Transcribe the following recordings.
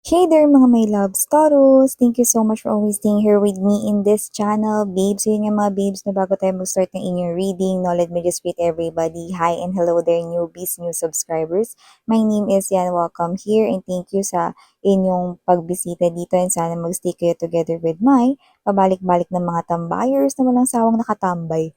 Hey there mga my loves, Taurus! Thank you so much for always being here with me in this channel. Babes, yun nga mga babes na bago tayo mag-start ng inyong reading, no, let me just greet everybody. Hi and hello there newbies, new subscribers. My name is Yan. Welcome here and thank you sa inyong pagbisita dito and sana mag-stay kayo together with my pabalik-balik ng mga tambayers na walang sawang nakatambay.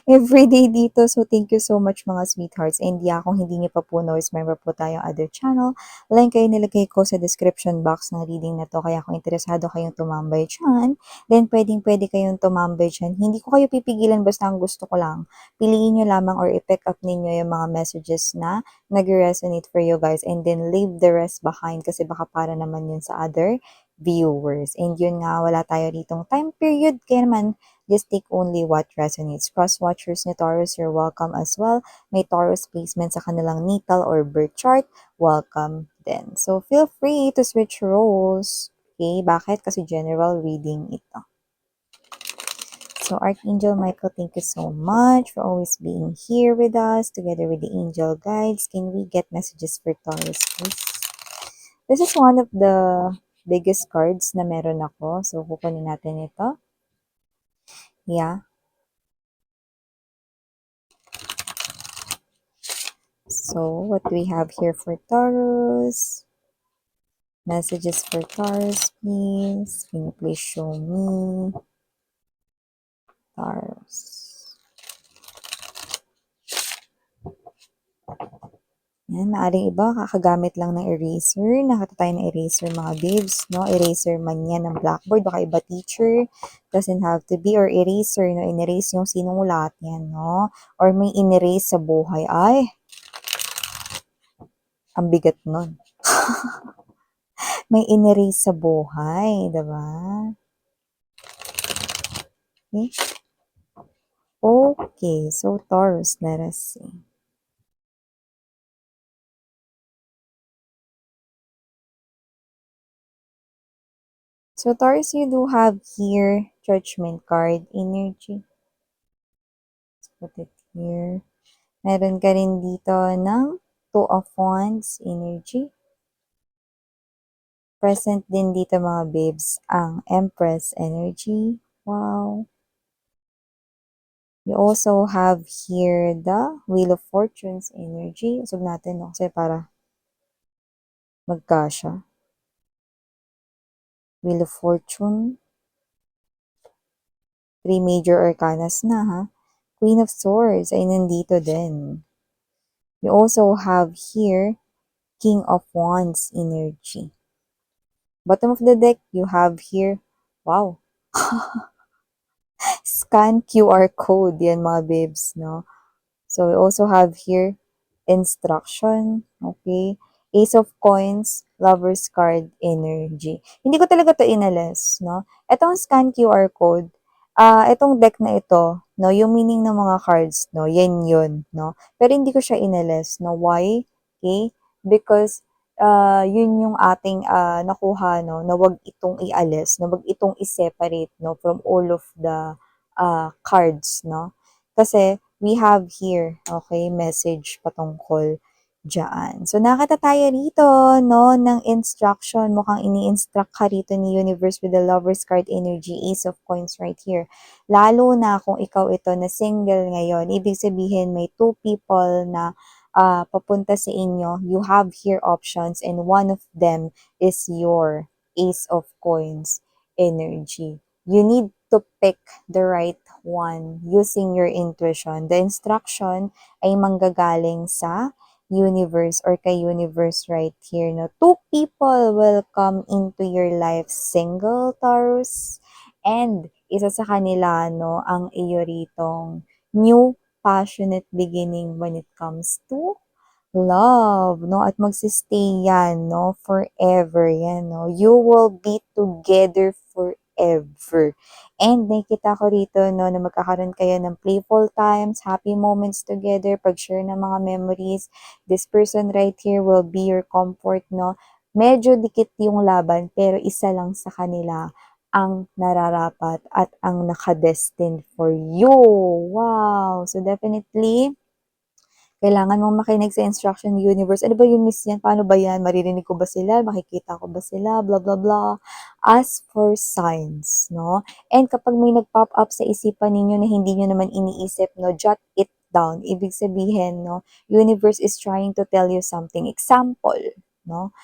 Everyday dito. So, thank you so much mga sweethearts. And yeah, kung hindi niyo pa po knows, meron po tayong other channel. Link kayo nilagay ko sa description box ng reading na to. Kaya kung interesado kayong tumambay dyan, then pwedeng-pwede kayong tumambay dyan. Hindi ko kayo pipigilan basta ang gusto ko lang. Piliin nyo lamang or i-pick up ninyo yung mga messages na nag-resonate for you guys. And then leave the rest behind kasi baka para naman yun sa other viewers. And yun nga, wala tayo ditong time period. Kaya naman, just take only what resonates. Cross-watchers ni Taurus, you're welcome as well. May Taurus placement sa kanilang natal or birth chart, welcome din. So, feel free to switch roles. Okay, bakit? Kasi general reading ito. So, Archangel Michael, thank you so much for always being here with us, together with the angel guides. Can we get messages for Taurus, please? This is one of the biggest cards na meron ako. So, kukunin natin ito. Yeah. So, what do we have here for Taurus? Messages for Taurus, please. Can you please show me? Taurus. Yan, maaring iba, kakagamit lang ng eraser. Nakata tayo ng eraser, mga babes, no? Eraser man yan ng blackboard, baka iba teacher. Doesn't have to be, or eraser, no? In-erase yung sinulat yan, no? Or may in-erase sa buhay. Ay, ang bigat nun. May in-erase sa buhay, diba? Okay. Okay, so Taurus, let us see. So Taurus, you do have here Judgment card energy. Let's put it here. Meron ka rin dito ng Two of Wands energy. Present din dito mga babes ang Empress energy. Wow. You also have here the Wheel of Fortunes energy. Usog natin, no? Kasi para magkasya. Wheel of Fortune. 3 major arcanas na, ha? Queen of Swords ay nandito din. You also have here King of Wands energy. Bottom of the deck, you have here, wow, scan QR code. Yan mga babes, no? So, we also have here instruction, okay? Ace of Coins, Lover's card, energy. Hindi ko talaga to inalis, no? Itong scan QR code, itong deck na ito, no, yung meaning ng mga cards, no, yan yun, no? Pero hindi ko siya inalis, no? Why? Okay? Because, yun yung ating nakuha, no, na wag itong ialis, na wag itong i-separate, no, from all of the cards, no? Kasi, we have here, okay, message patungkol dyan. So, nakita tayo rito, no, ng instruction. Mukhang ini-instruct ka rito ni Universe with the Lover's card energy, Ace of Coins right here. Lalo na kung ikaw ito na single ngayon, ibig sabihin may two people na papunta sa inyo. You have here options and one of them is your Ace of Coins energy. You need to pick the right one using your intuition. The instruction ay manggagaling sa universe or kay universe right here. No? Two people will come into your life single, Taurus. And isa sa kanila, no, ang iyo ritong new passionate beginning when it comes to love, no? At magsistay yan, no? Forever yan, no? You will be together forever. And nakita ko rito, no, na magkakaroon kayo ng playful times, happy moments together, pag-share ng mga memories. This person right here will be your comfort, no? Medyo dikit yung laban, pero isa lang sa kanila ang nararapat at ang nakadestined for you. Wow! So definitely, Kailangan mong makinig sa instruction ng universe. Ano ba yun, miss yan? Paano ba yan? Maririnig ko ba sila? Makikita ko ba sila? Blah, blah, blah. Ask for signs, no? And kapag may nag-pop up sa isipan ninyo na hindi nyo naman iniisip, no, jot it down. Ibig sabihin, no, universe is trying to tell you something. Example, no?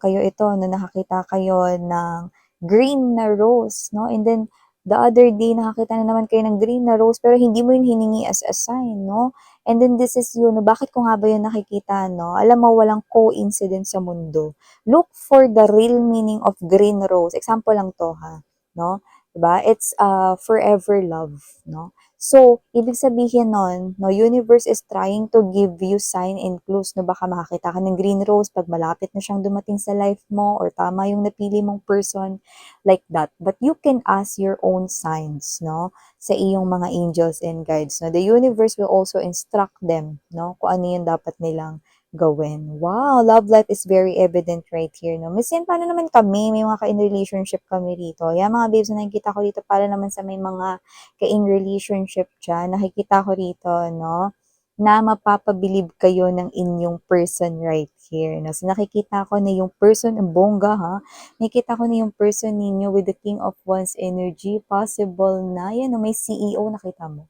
Kayo ito, no, nakakita kayo ng green na rose, no? And then, the other day, nakakita na naman kayo ng green na rose, pero hindi mo yun hiningi as a sign, no? And then this is yun, no? Bakit ko nga ba yun nakikita, no? Alam mo, walang coincidence sa mundo. Look for the real meaning of green rose. Example lang to, ha? No? Diba? It's forever love, no? So, ibig sabihin nun, no, universe is trying to give you sign and clues, no? Baka makakita ka ng green rose pag malapit na siyang dumating sa life mo or tama yung napili mong person, like that. But you can ask your own signs, no? Sa iyong mga angels and guides, no? The universe will also instruct them, no? Kung ano yung dapat nilang gawin. Wow, love life is very evident right here, no? Miss Yan, paano naman kami? May mga ka-in relationship kami rito. Yan, mga babes na nakikita ko dito, para naman sa may mga ka-in relationship dyan, nakikita ko rito, no? Na mapapabilib kayo ng inyong person right here, no? So, nakikita ko na yung person, ang bongga, ha? Nakikita ko na yung person ninyo with the King of Wands energy. Possible na, yan, no? May CEO, nakita mo.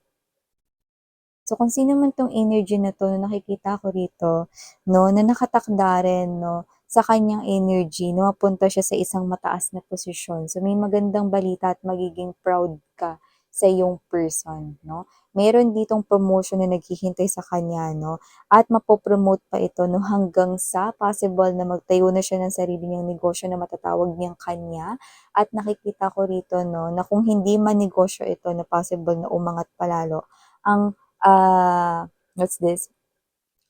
So, kung sino man tong energy na to, na nakikita ko rito, no, na nakatakda rin, no, sa kanyang energy, no, mapunta siya sa isang mataas na posisyon. So, may magandang balita at magiging proud ka sa iyong person, no. Meron ditong promotion na naghihintay sa kanya, no, at mapopromote pa ito, no, hanggang sa possible na magtayo na siya ng sarili niyang negosyo na matatawag niyang kanya. At nakikita ko rito, no, na kung hindi man negosyo ito, na possible na umangat palalo, ang what's this?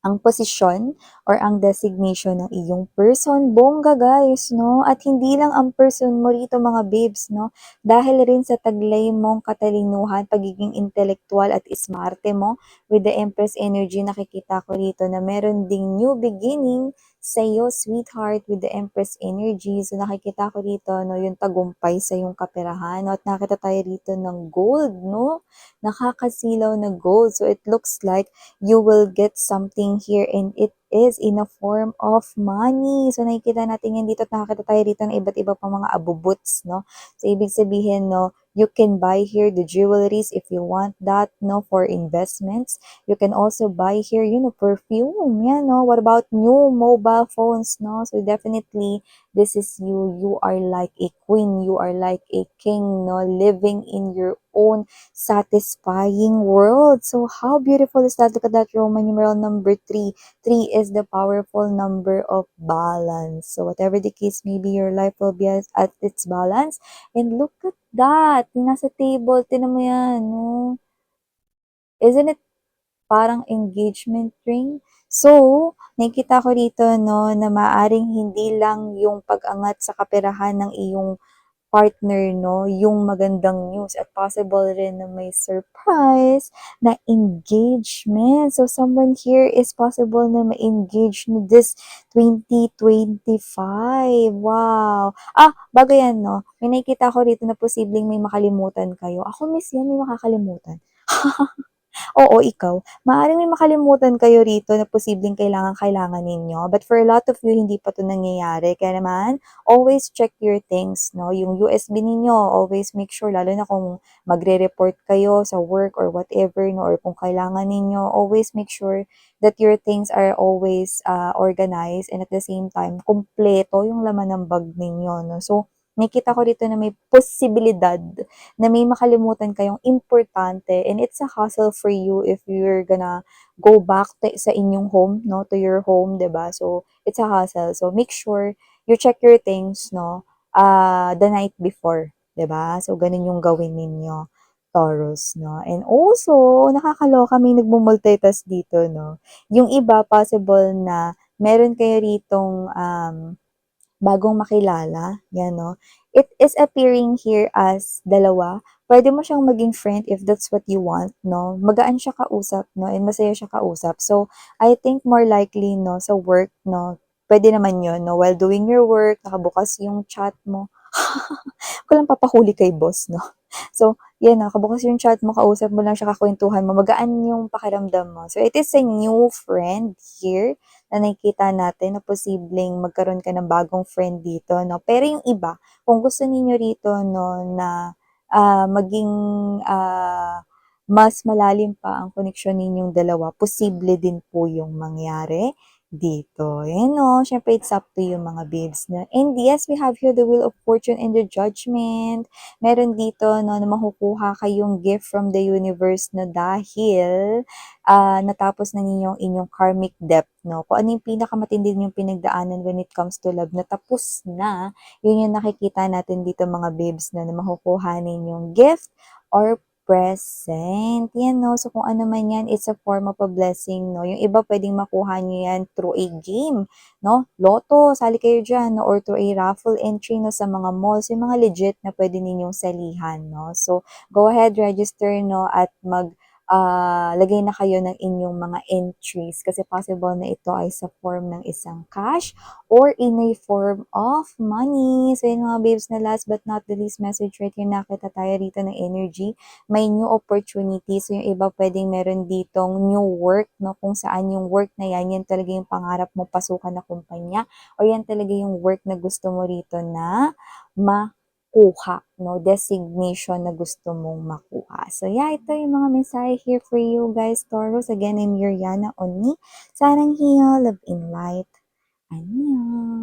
Ang posisyon or ang designation ng iyong person. Bongga guys, no? At hindi lang ang person mo rito mga babes, no? Dahil rin sa taglay mong katalinuhan, pagiging intellectual at smarte mo with the Empress energy, nakikita ko rito na meron ding new beginning sa iyo, sweetheart, with the Empress energy. So nakikita ko rito, no, yung tagumpay sa iyong kaperahan, no? At nakita tayo rito ng gold, no? Nakakasilaw na gold. So it looks like you will get something here, and it is in a form of money. So, nakikita natin yan dito at nakakita tayo dito ng iba't iba pang mga abubuts, no? So, ibig sabihin, no, you can buy here the jewelries if you want that, no, for investments. You can also buy here, you know, perfume, yan, no? What about new mobile phones, no? So, definitely, this is you. You are like a queen. You are like a king, no? Living in your own satisfying world. So how beautiful is that? Look at that Roman numeral number 3. 3 is the powerful number of balance. So whatever the case may be, your life will be at its balance. And look at that. Yung nasa table, tinan mo yan, no? Isn't it parang engagement ring? So, nakikita ko dito, no, na maaring hindi lang yung pag-angat sa kaperahan ng iyong partner, no, yung magandang news, at possible rin na may surprise na engagement. So, someone here is possible na ma-engage no this 2025. Wow! Bago yan, no, may nakikita ko rito na posibleng may makalimutan kayo. Ako, miss yan, may makakalimutan. Oo, ikaw. Maaaring may makalimutan kayo rito na posibleng kailangan-kailangan ninyo. But for a lot of you, hindi pa ito nangyayari. Kaya naman, always check your things, no? Yung USB ninyo, always make sure, lalo na kung magre-report kayo sa work or whatever, no? Or kung kailangan ninyo, always make sure that your things are always organized, and at the same time, kumpleto yung laman ng bag ninyo, no? So, nakita ko dito na may posibilidad na may makalimutan kayong importante, and it's a hassle for you if you're gonna go back sa inyong home, no, to your home, 'di ba? So, it's a hassle. So, make sure you check your things, no, the night before, 'di ba? So, ganun yung gawin ninyo, Taurus, no? And also, nakakaloka, may nagmo-multitask dito, no? Yung iba, possible na meron kayo ritong bagong makilala, yan, no? It is appearing here as dalawa. Pwede mo siyang maging friend if that's what you want, no? Magaan siya kausap, no? And masaya siya kausap. So, I think more likely, no, sa work, no, pwede naman yun, no? While doing your work, nakabukas yung chat mo. Ko lang papahuli kay boss, no? So, yan na, kabukas yung chat mo, kausap mo lang siya, kakwentuhan mo, magaan yung pakiramdam mo. So, it is a new friend here na nakikita natin na posibleng magkaroon ka ng bagong friend dito, no? Pero yung iba, kung gusto ninyo rito, no, na maging mas malalim pa ang koneksyon ninyong dalawa, posible din po yung mangyari dito. Yan no, syempre it's up to you mga babes. No? And yes, we have here the Wheel of Fortune and the Judgment. Meron dito no, na makukuha kayong gift from the universe na dahil natapos na ninyong inyong karmic debt. No? Kung ano yung pinakamatindi yung pinagdaanan when it comes to love, natapos na, yun yung nakikita natin dito mga babes na makukuha ninyong gift or present. Yan, no? So, kung ano man yan, it's a form of a blessing, no? Yung iba pwedeng makuha nyo yan through a game, no? Lotto, sali kayo dyan, no? Or through a raffle entry, no? Sa mga malls, yung mga legit na pwede ninyong salihan, no? So, go ahead, register, no? At lagay na kayo ng inyong mga entries kasi possible na ito ay sa form ng isang cash or in a form of money. So, yun mga babes na last but not the least message right here, nakita tayo rito ng energy. May new opportunities. So, yung iba pwedeng meron ditong new work, no? Kung saan yung work na yan talaga yung pangarap mo pasukan na kumpanya or yan talaga yung work na gusto mo rito na makuha, no? Designation na gusto mong makuha. So, yeah, ito yung mga mensahe here for you guys, Taurus. Again, I'm Yuriana Oni. Sarang hiyo, love in light. Annyeong!